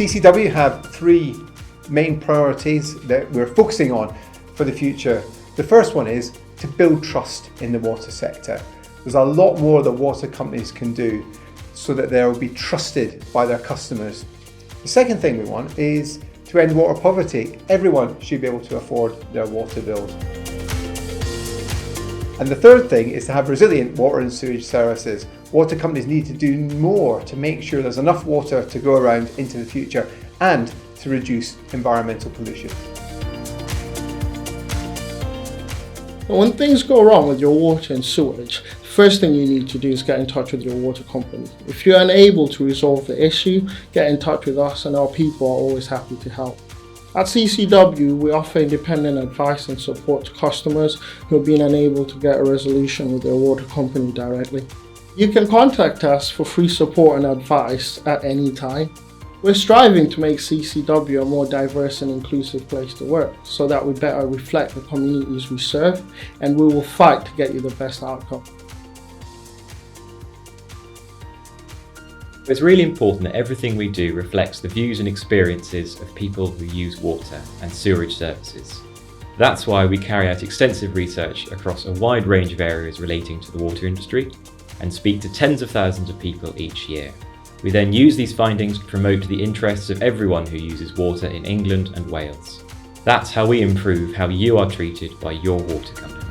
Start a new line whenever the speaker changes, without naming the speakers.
CCW have three main priorities that we're focusing on for the future. The first one is to build trust in the water sector. There's a lot more that water companies can do so that they'll be trusted by their customers. The second thing we want is to end water poverty. Everyone should be able to afford their water bills. And the third thing is to have resilient water and sewage services. Water companies need to do more to make sure there's enough water to go around into the future and to reduce environmental pollution.
When things go wrong with your water and sewage, the first thing you need to do is get in touch with your water company. If you're unable to resolve the issue, get in touch with us and our people are always happy to help. At CCW, we offer independent advice and support to customers who have been unable to get a resolution with their water company directly. You can contact us for free support and advice at any time. We're striving to make CCW a more diverse and inclusive place to work so that we better reflect the communities we serve, and we will fight to get you the best outcome.
It's really important that everything we do reflects the views and experiences of people who use water and sewerage services. That's why we carry out extensive research across a wide range of areas relating to the water industry and speak to tens of thousands of people each year. We then use these findings to promote the interests of everyone who uses water in England and Wales. That's how we improve how you are treated by your water company.